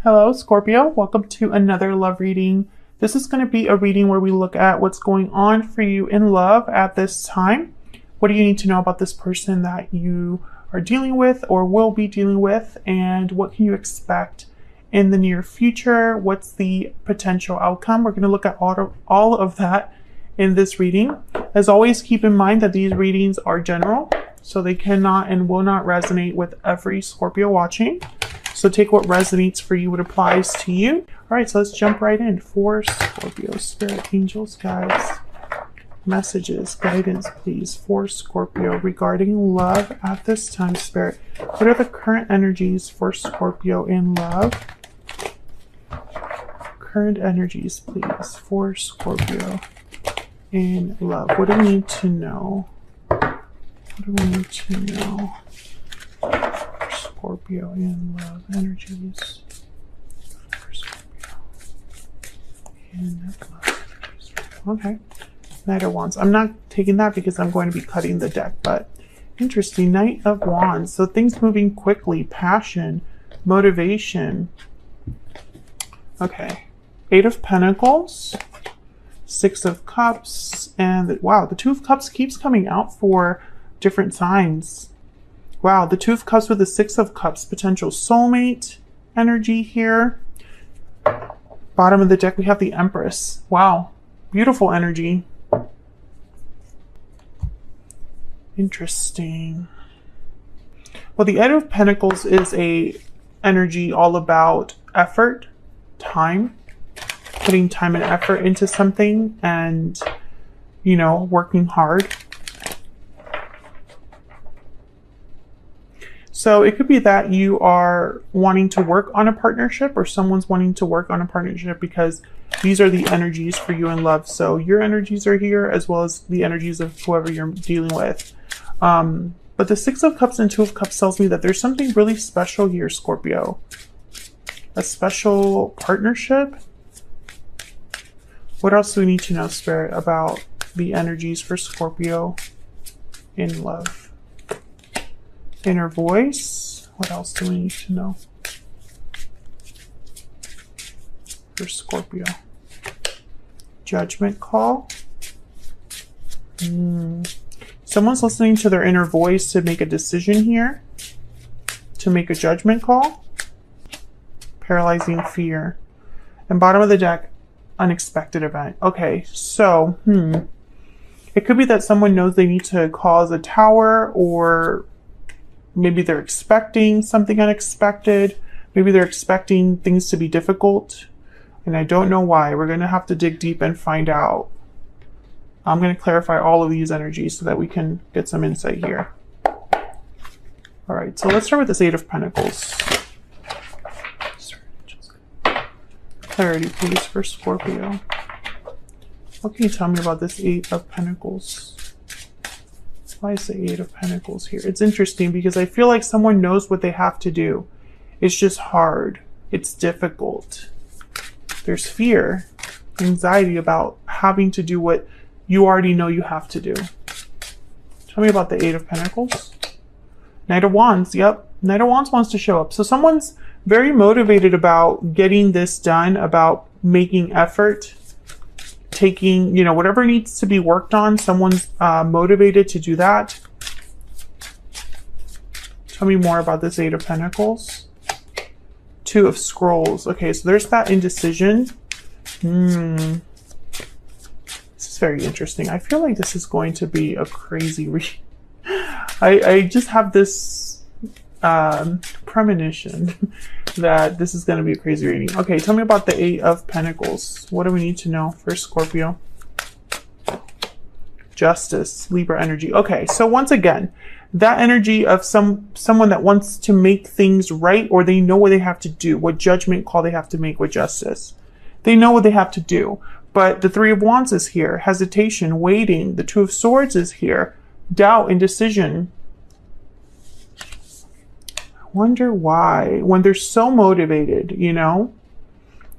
Hello, Scorpio. Welcome to another love reading. This is going to be a reading where we look at what's going on for you in love at this time. What do you need to know about this person that you are dealing with or will be dealing with? And what can you expect in the near future? What's the potential outcome? We're going to look at all of that in this reading. As always, keep in mind that these readings are general, so they cannot and will not resonate with every Scorpio watching. So take what resonates for you, what applies to you. All right, so let's jump right in. For Scorpio, spirit, angels, guides, messages, guidance, please, for Scorpio regarding love at this time, spirit. What are the current energies for Scorpio in love? Current energies, please, for Scorpio in love. What do we need to know? What do we need to know? Scorpio in love energies. For Scorpio in love energies. Okay. Knight of Wands. I'm not taking that because I'm going to be cutting the deck, but interesting. Knight of Wands. So things moving quickly, passion, motivation. Okay. Eight of Pentacles, Six of Cups, and wow, the Two of Cups keeps coming out for different signs. Wow, the Two of Cups with the Six of Cups, potential soulmate energy here. Bottom of the deck, we have the Empress. Wow, beautiful energy. Interesting. Well, the Eight of Pentacles is a energy all about effort, time, putting time and effort into something and, you know, working hard. So it could be that you are wanting to work on a partnership or someone's wanting to work on a partnership because these are the energies for you in love. So your energies are here as well as the energies of whoever you're dealing with. But the Six of Cups and Two of Cups tells me that there's something really special here, Scorpio. A special partnership. What else do we need to know, Spirit, about the energies for Scorpio in love? Inner voice. What else do we need to know for Scorpio? Judgment call. Someone's listening to their inner voice to make a decision here, to make a judgment call. Paralyzing fear. And bottom of the deck, unexpected event. Okay, so it could be that someone knows they need to cause a tower, or maybe they're expecting something unexpected. Maybe they're expecting things to be difficult, and I don't know why. We're going to have to dig deep and find out. I'm going to clarify all of these energies so that we can get some insight here. All right, so let's start with this Eight of Pentacles. Clarity, please, for Scorpio. What can you tell me about this Eight of Pentacles? Why is the Eight of Pentacles here? It's interesting because I feel like someone knows what they have to do. It's just hard. It's difficult. There's fear, anxiety about having to do what you already know you have to do. Tell me about the Eight of Pentacles. Knight of Wands. Yep. Knight of Wands wants to show up. So someone's very motivated about getting this done, about making effort, taking, you know, whatever needs to be worked on. Someone's motivated to do that. Tell me more about this Eight of Pentacles. Two of Scrolls. Okay, so there's that indecision. This is very interesting. I feel like this is going to be a crazy read. I just have this premonition that this is going to be a crazy reading. Okay, tell me about the Eight of Pentacles. What do we need to know for Scorpio? Justice, Libra energy. Okay, so once again, that energy of someone that wants to make things right, or they know what they have to do, what judgment call they have to make with justice. They know what they have to do. But the Three of Wands is here. Hesitation, waiting. The Two of Swords is here. Doubt, indecision. Wonder why, when they're so motivated, you know,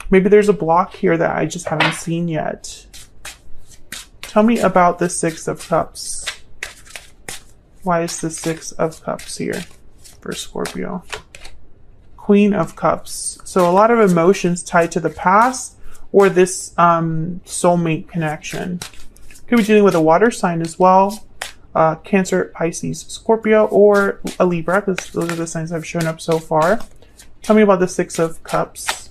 maybe there's a block here that I just haven't seen yet. Tell me about the Six of Cups. Why is the Six of Cups here for Scorpio? Queen of Cups. So a lot of emotions tied to the past or this soulmate connection. Could be dealing with a water sign as well. Cancer, Pisces, Scorpio, or a Libra, because those are the signs that have shown up so far. Tell me about the Six of Cups.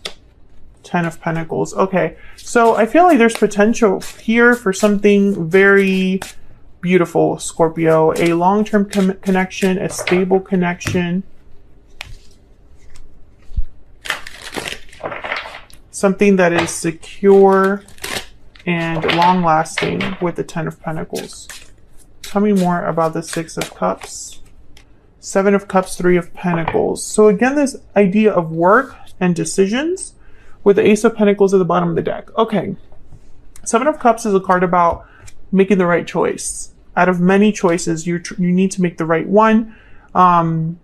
10 of Pentacles. Okay, so I feel like there's potential here for something very beautiful, Scorpio. A long-term connection, a stable connection. Something that is secure and long-lasting with the 10 of Pentacles. Tell me more about the Six of Cups. 7 of Cups, 3 of Pentacles. So again, this idea of work and decisions with the Ace of Pentacles at the bottom of the deck. Okay. 7 of Cups is a card about making the right choice. Out of many choices, you need to make the right one. And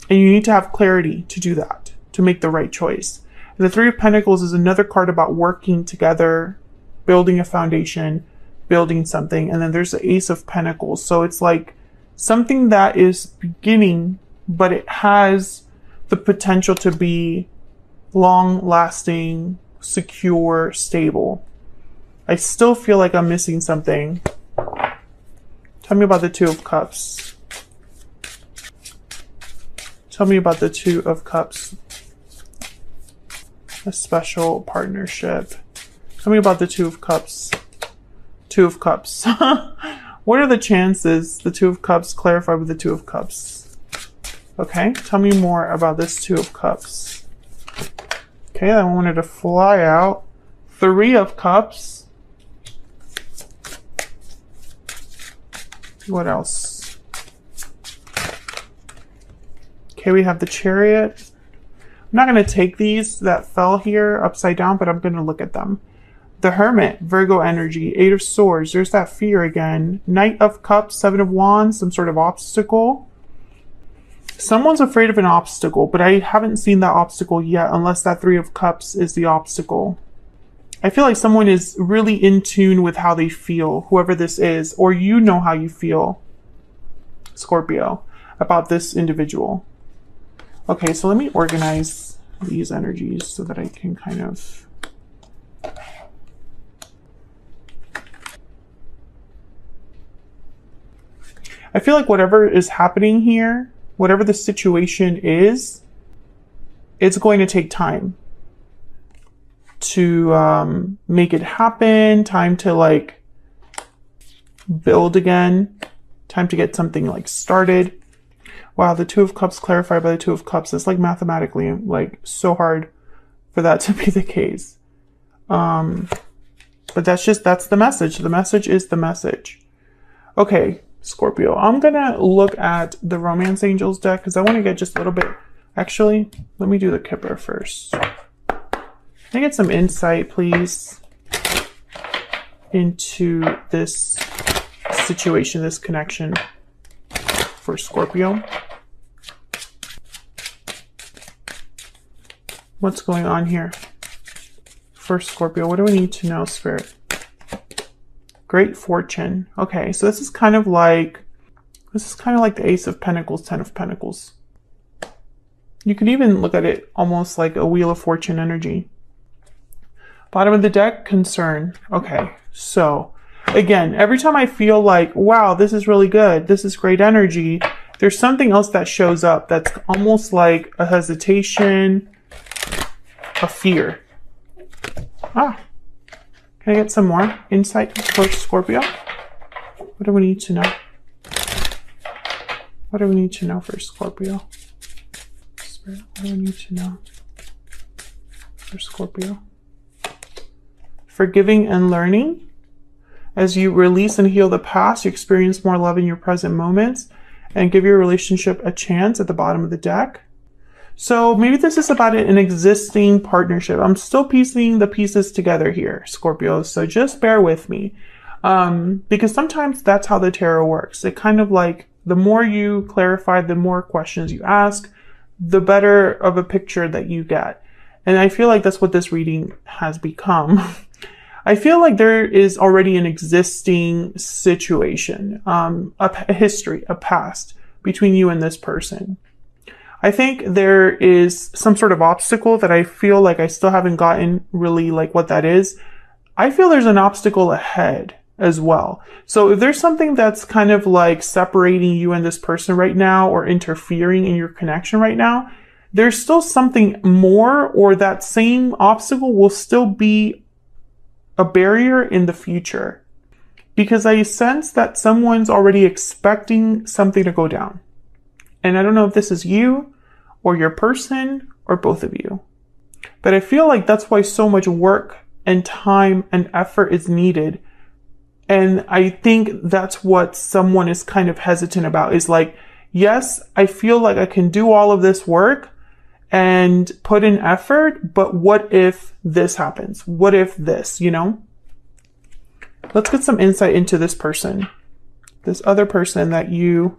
you need to have clarity to do that, to make the right choice. And the 3 of Pentacles is another card about working together, building a foundation, building something. And then there's the Ace of Pentacles. So it's like something that is beginning, but it has the potential to be long-lasting, secure, stable. I still feel like I'm missing something. Tell me about the 2 of Cups. Tell me about the 2 of Cups. A special partnership. Tell me about the 2 of Cups. 2 of Cups. What are the chances the 2 of Cups clarify with the 2 of Cups? Okay, tell me more about this 2 of Cups. Okay, I wanted to fly out. 3 of Cups. What else? Okay, we have the Chariot. I'm not going to take these that fell here upside down, but I'm going to look at them. The Hermit, Virgo energy, 8 of Swords. There's that fear again. Knight of Cups, 7 of Wands, some sort of obstacle. Someone's afraid of an obstacle, but I haven't seen that obstacle yet unless that 3 of Cups is the obstacle. I feel like someone is really in tune with how they feel, whoever this is, or you know how you feel, Scorpio, about this individual. Okay, so let me organize these energies so that I can kind of... I feel like whatever is happening here, whatever the situation is, it's going to take time to make it happen, time to like build again, time to get something like started. Wow, the 2 of Cups clarified by the 2 of Cups. It's like mathematically like so hard for that to be the case. But that's the message. The message is the message. Okay, Scorpio, I'm gonna look at the Romance Angels deck because I want to get just a little bit. Actually, let me do the Kipper first. Can I get some insight, please, into this situation, this connection for Scorpio? What's going on here for Scorpio? What do we need to know, Spirit? Great fortune. Okay, so this is kind of like the Ace of Pentacles, 10 of Pentacles. You could even look at it almost like a Wheel of Fortune energy. Bottom of the deck, concern. Okay, so again, every time I feel like, wow, this is really good, this is great energy, there's something else that shows up that's almost like a hesitation, a fear. Can I get some more insight for Scorpio? What do we need to know? What do we need to know for Scorpio? Spirit, what do we need to know for Scorpio? Forgiving and learning. As you release and heal the past, you experience more love in your present moments and give your relationship a chance at the bottom of the deck. So maybe this is about an existing partnership. I'm still piecing the pieces together here, Scorpio. So just bear with me. Because sometimes that's how the tarot works. It kind of like, the more you clarify, the more questions you ask, the better of a picture that you get. And I feel like that's what this reading has become. I feel like there is already an existing situation, a history, a past between you and this person. I think there is some sort of obstacle that I feel like I still haven't gotten really like what that is. I feel there's an obstacle ahead as well. So if there's something that's kind of like separating you and this person right now or interfering in your connection right now, there's still something more, or that same obstacle will still be a barrier in the future. Because I sense that someone's already expecting something to go down. And I don't know if this is you or your person or both of you. But I feel like that's why so much work and time and effort is needed. And I think that's what someone is kind of hesitant about, is like, yes, I feel like I can do all of this work and put in effort, but what if this happens? What if this, you know? Let's get some insight into this person, this other person that you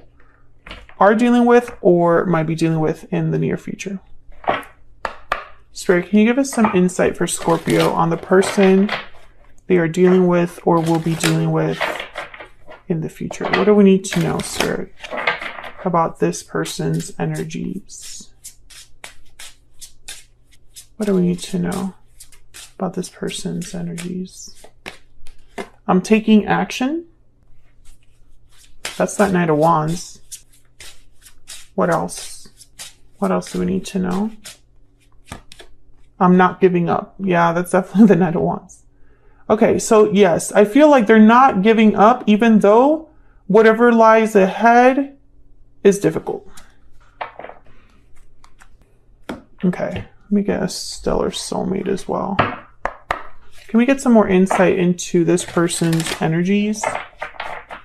are dealing with or might be dealing with in the near future. Spirit, can you give us some insight for Scorpio on the person they are dealing with or will be dealing with in the future? What do we need to know, Spirit, about this person's energies? What do we need to know about this person's energies? I'm taking action. That's that Knight of Wands. What else? What else do we need to know? I'm not giving up. Yeah, that's definitely the Knight of Wands. Okay, so yes, I feel like they're not giving up, even though whatever lies ahead is difficult. Okay, let me get a stellar soulmate as well. Can we get some more insight into this person's energies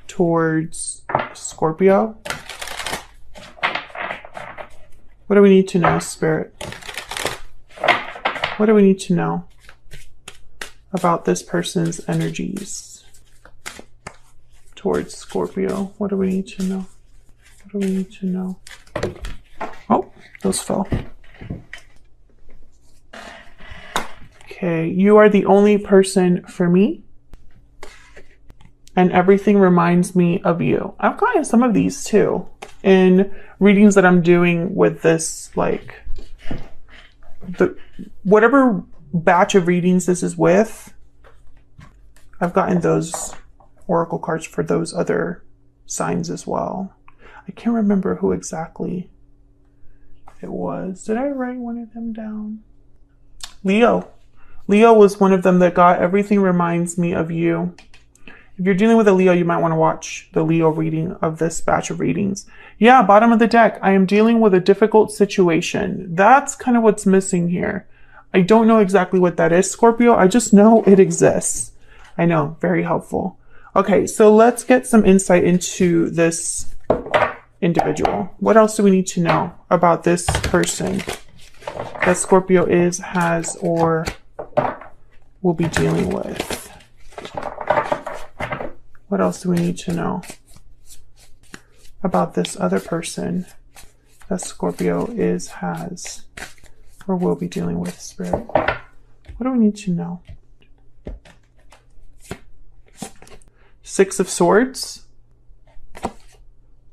towards Scorpio? What do we need to know, Spirit? What do we need to know about this person's energies towards Scorpio? What do we need to know? What do we need to know? Oh, those fell. Okay, you are the only person for me, and everything reminds me of you. I've gotten some of these too in readings that I'm doing with this, like, whatever batch of readings this is with. I've gotten those oracle cards for those other signs as well. I can't remember who exactly it was. Did I write one of them down? Leo. Leo was one of them that got everything reminds me of you. If you're dealing with a Leo, you might want to watch the Leo reading of this batch of readings. Yeah, bottom of the deck. I am dealing with a difficult situation. That's kind of what's missing here. I don't know exactly what that is, Scorpio. I just know it exists. I know, very helpful. Okay, so let's get some insight into this individual. What else do we need to know about this person that Scorpio is, has, or will be dealing with? What else do we need to know about this other person that Scorpio is, has, or will be dealing with, Spirit? What do we need to know? Six of Swords,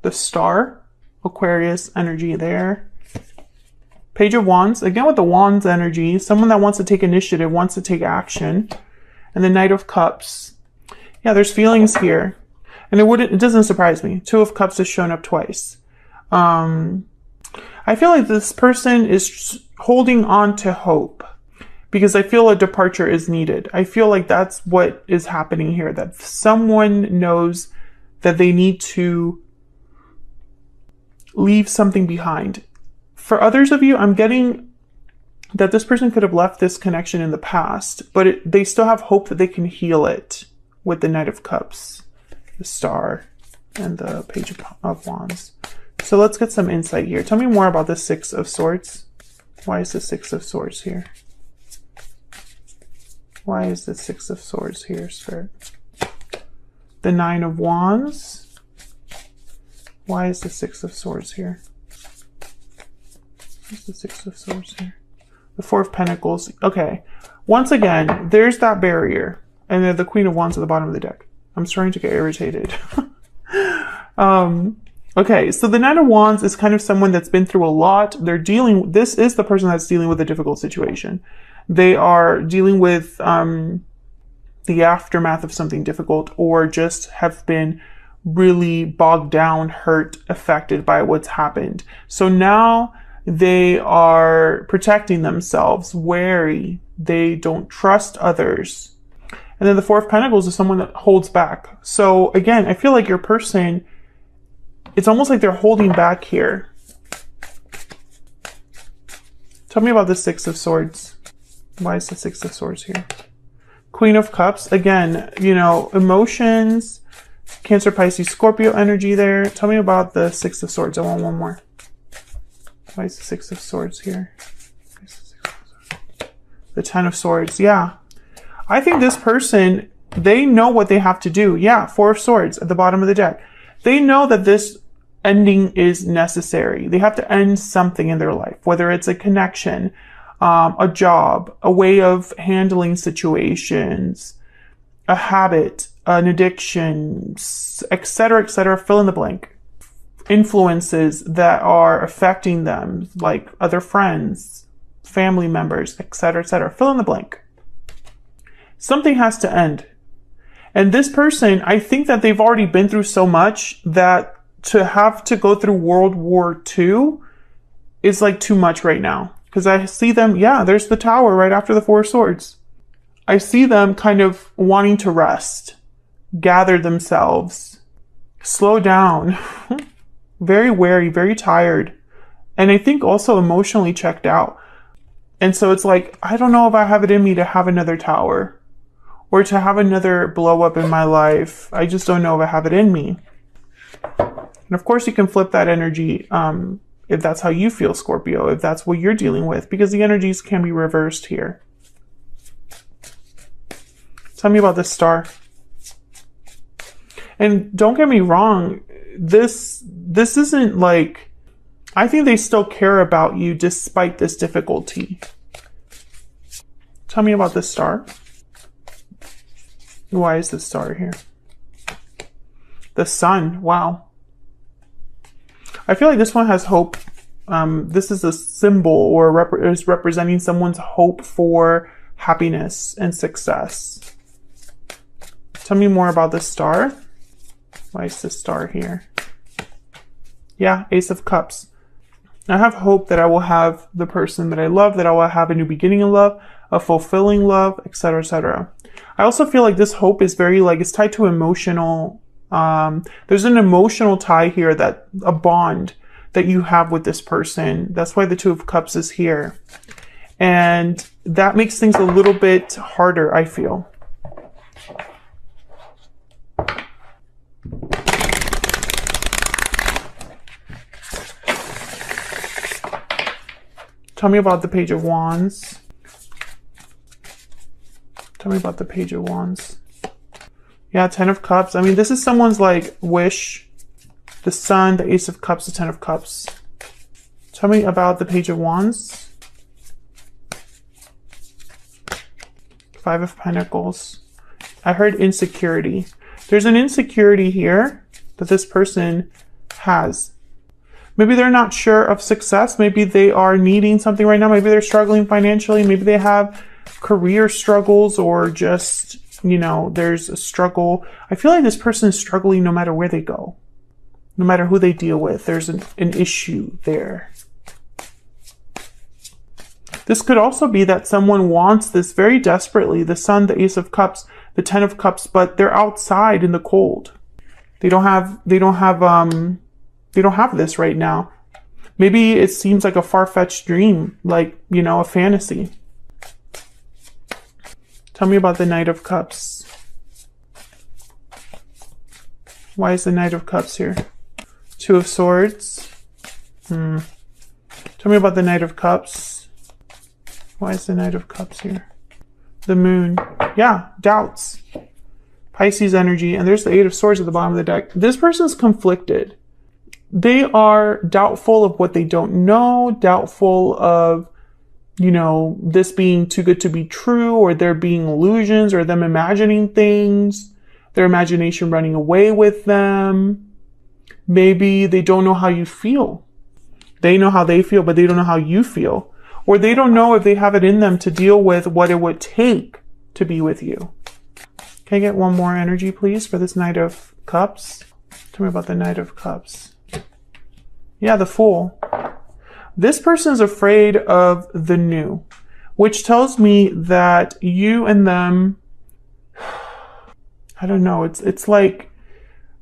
the Star, Aquarius energy there. Page of Wands, again with the Wands energy, someone that wants to take initiative, wants to take action. And the Knight of Cups. Yeah, there's feelings here. And it doesn't surprise me. Two of Cups has shown up twice. I feel like this person is holding on to hope because I feel a departure is needed. I feel like that's what is happening here, that someone knows that they need to leave something behind. For others of you, I'm getting that this person could have left this connection in the past, but they still have hope that they can heal it with the Knight of Cups, the Star, and the Page of Wands. So let's get some insight here. Tell me more about the Six of Swords. Why is the Six of Swords here? Why is the Six of Swords here, Spirit? The Nine of Wands. Why is the Six of Swords here? Where's the Six of Swords here? The Four of Pentacles. Okay. Once again, there's that barrier. And then the Queen of Wands at the bottom of the deck. I'm starting to get irritated. Okay, so the Knight of Wands is kind of someone that's been through a lot. This is the person that's dealing with a difficult situation. They are dealing with the aftermath of something difficult, or just have been really bogged down, hurt, affected by what's happened. So now they are protecting themselves, wary. They don't trust others. And then the Four of Pentacles is someone that holds back. So again, I feel like your person, it's almost like they're holding back here. Tell me about the Six of Swords. Why is the Six of Swords here? Queen of Cups. Again, you know, emotions, Cancer, Pisces, Scorpio energy there. Tell me about the Six of Swords. I want one more. Why is the Six of Swords here? The Ten of Swords. Yeah. I think this person, they know what they have to do. Yeah. Four of Swords at the bottom of the deck. They know that this ending is necessary. They have to end something in their life, whether it's a connection, a job, a way of handling situations, a habit, an addiction, etc., fill in the blank. Influences that are affecting them, like other friends, family members, etc., fill in the blank. Something has to end. And this person, I think that they've already been through so much that to have to go through World War II is like too much right now. Because I see them, yeah, there's the Tower right after the Four of Swords. I see them kind of wanting to rest, gather themselves, slow down, very wary, very tired. And I think also emotionally checked out. And so it's like, I don't know if I have it in me to have another Tower or to have another blow up in my life. I just don't know if I have it in me. And of course you can flip that energy, if that's how you feel, Scorpio, if that's what you're dealing with, because the energies can be reversed here. Tell me about this Star. And don't get me wrong, this isn't like, I think they still care about you despite this difficulty. Tell me about this Star. Why is this Star here? The Sun, wow. I feel like this one has hope. This is a symbol or is representing someone's hope for happiness and success. Tell me more about this Star. Why is this Star here? Yeah, Ace of Cups. I have hope that I will have the person that I love, that I will have a new beginning in love, a fulfilling love, etc., etc. I also feel like this hope is very like, it's tied to emotional. There's an emotional tie here, that a bond that you have with this person. That's why the Two of Cups is here. And that makes things a little bit harder, I feel. Tell me about the Page of Wands. Tell me about the Page of Wands. Yeah, Ten of Cups. I mean, this is someone's like wish. The Sun, the Ace of Cups, the Ten of Cups. Tell me about the Page of Wands. Five of Pentacles. I heard insecurity. There's an insecurity here that this person has. Maybe they're not sure of success. Maybe they are needing something right now. Maybe they're struggling financially. Maybe they have career struggles, or just, you know, there's a struggle. I feel like this person is struggling no matter where they go. No matter who they deal with, there's an issue there. This could also be that someone wants this very desperately. The Sun, the Ace of Cups, the Ten of Cups, but they're outside in the cold. They don't have this right now. Maybe it seems like a far-fetched dream, like, you know, a fantasy. Tell me about the Knight of Cups. Why is the Knight of Cups here? Two of Swords. Tell me about the Knight of Cups. Why is the Knight of Cups here? The Moon. Yeah, doubts. Pisces energy. And there's the Eight of Swords at the bottom of the deck. This person's conflicted. They are doubtful of what they don't know, doubtful of, you know, this being too good to be true, or there being illusions, or them imagining things, their imagination running away with them. Maybe they don't know how you feel. They know how they feel, but they don't know how you feel. Or they don't know if they have it in them to deal with what it would take to be with you. Can I get one more energy, please, for this Knight of Cups? Tell me about the Knight of Cups. Yeah, the Fool. This person is afraid of the new, which tells me that you and them, I don't know, it's like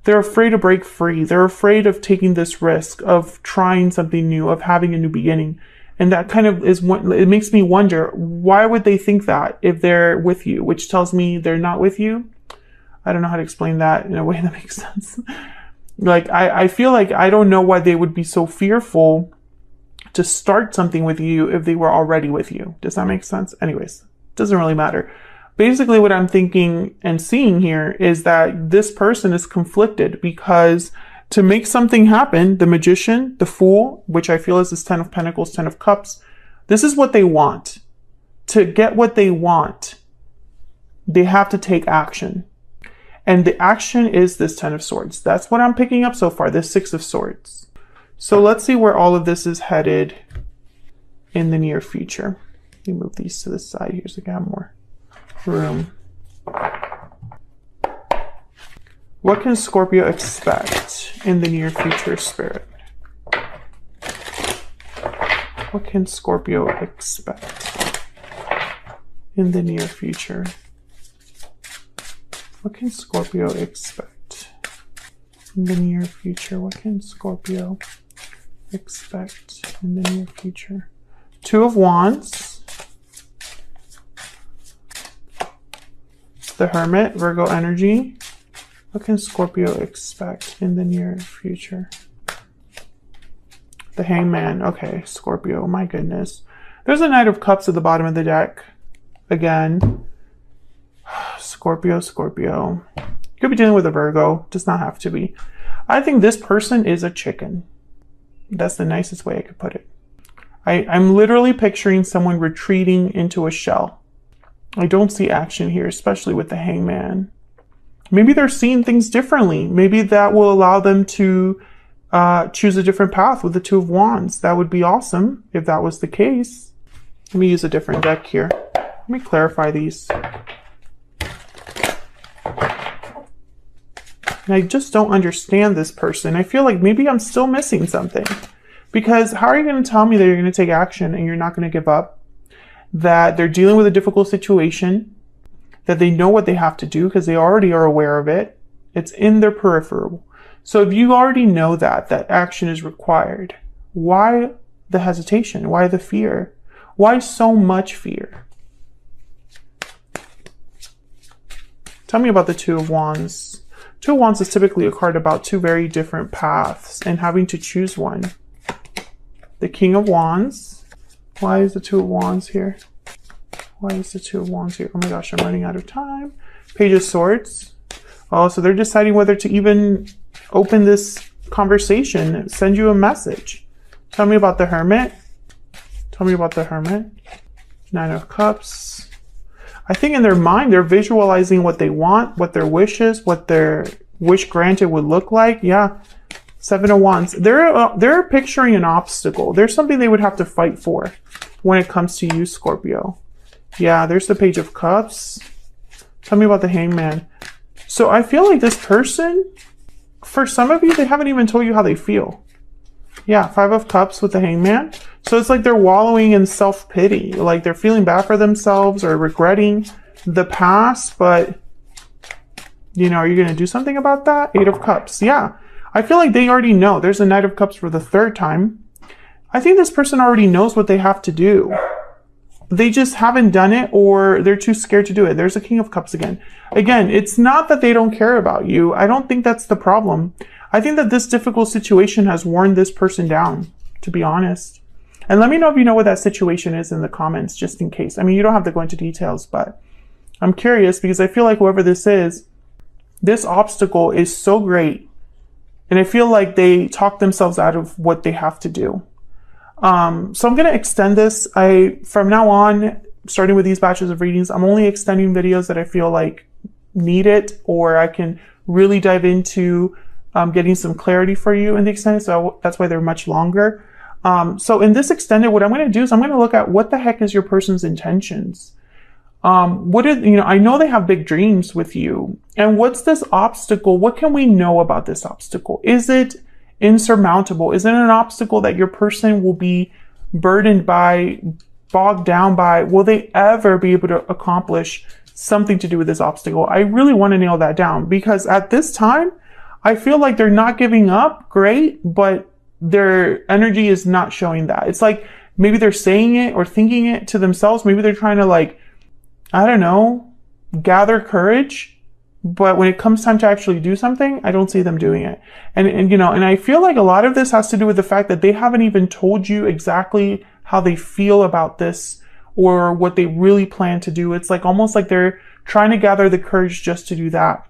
they're afraid to break free. They're afraid of taking this risk, of trying something new, of having a new beginning. And that kind of is what it makes me wonder, why would they think that if they're with you, which tells me they're not with you? I don't know how to explain that in a way that makes sense. Like, I feel like I don't know why they would be so fearful to start something with you if they were already with you. Does that make sense? Anyways, doesn't really matter. Basically, what I'm thinking and seeing here is that this person is conflicted because to make something happen, the Magician, the Fool, which I feel is this 10 of Pentacles, 10 of Cups, this is what they want. To get what they want, they have to take action. And the action is this 10 of Swords. That's what I'm picking up so far, this 6 of Swords. So let's see where all of this is headed in the near future. Let me move these to the side here so I can have more room. What can Scorpio expect in the near future, Spirit? What can Scorpio expect in the near future? What can Scorpio expect in the near future? What can Scorpio expect in the near future? 2 of Wands. The Hermit, Virgo energy. What can Scorpio expect in the near future? The Hangman. Okay, Scorpio, my goodness. There's a Knight of Cups at the bottom of the deck. Again. Scorpio, Scorpio. You could be dealing with a Virgo. Does not have to be. I think this person is a chicken. That's the nicest way I could put it. I'm literally picturing someone retreating into a shell. I don't see action here, especially with the Hangman. Maybe they're seeing things differently. Maybe that will allow them to choose a different path with the 2 of Wands. That would be awesome if that was the case. Let me use a different deck here. Let me clarify these. And I just don't understand this person. I feel like maybe I'm still missing something. Because how are you going to tell me that you're going to take action and you're not going to give up? That they're dealing with a difficult situation, that they know what they have to do because they already are aware of it. It's in their peripheral. So if you already know that action is required, why the hesitation? Why the fear? Why so much fear? Tell me about the 2 of Wands. 2 of Wands is typically a card about 2 very different paths and having to choose one. The King of Wands. Why is the 2 of Wands here? Why is the 2 of Wands here? Oh my gosh, I'm running out of time. Page of Swords. Oh, so they're deciding whether to even open this conversation, send you a message. Tell me about the Hermit. Tell me about the Hermit. 9 of Cups. I think in their mind, they're visualizing what they want, what their wish is, what their wish granted would look like. Yeah. 7 of Wands. They're picturing an obstacle. There's something they would have to fight for when it comes to you, Scorpio. Yeah, there's the Page of Cups. Tell me about the Hangman. So I feel like this person, for some of you, they haven't even told you how they feel. Yeah, 5 of Cups with the Hangman. So it's like they're wallowing in self-pity. Like they're feeling bad for themselves or regretting the past. But, you know, are you going to do something about that? 8 of Cups. Yeah. I feel like they already know. There's a Knight of Cups for the 3rd time. I think this person already knows what they have to do. They just haven't done it or they're too scared to do it. There's a King of Cups again. Again, it's not that they don't care about you. I don't think that's the problem. I think that this difficult situation has worn this person down, to be honest. And let me know if you know what that situation is in the comments, just in case. I mean, you don't have to go into details, but I'm curious because I feel like whoever this is, this obstacle is so great. And I feel like they talk themselves out of what they have to do. So I'm going to extend this. From now on, starting with these batches of readings, I'm only extending videos that I feel like need it, or I can really dive into getting some clarity for you in the extended. So that's why they're much longer. So in this extended, what I'm going to do is I'm going to look at what the heck is your person's intentions. I know they have big dreams with you. And what's this obstacle? What can we know about this obstacle? Is it insurmountable? Is it an obstacle that your person will be burdened by, bogged down by? Will they ever be able to accomplish something to do with this obstacle? I really want to nail that down, because at this time, I feel like they're not giving up. Great, but their energy is not showing that. It's like maybe they're saying it or thinking it to themselves. Maybe they're trying to, like, I don't know, gather courage. But when it comes time to actually do something, I don't see them doing it. And I feel like a lot of this has to do with the fact that they haven't even told you exactly how they feel about this or what they really plan to do. It's like almost like they're trying to gather the courage just to do that.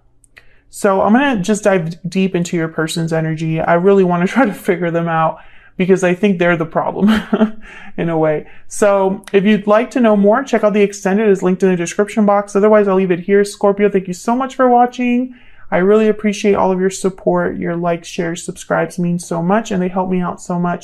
So I'm going to just dive deep into your person's energy. I really want to try to figure them out, because I think they're the problem in a way. So if you'd like to know more, check out the extended. It's linked in the description box. Otherwise, I'll leave it here. Scorpio, thank you so much for watching. I really appreciate all of your support. Your likes, shares, subscribes mean so much, and they help me out so much.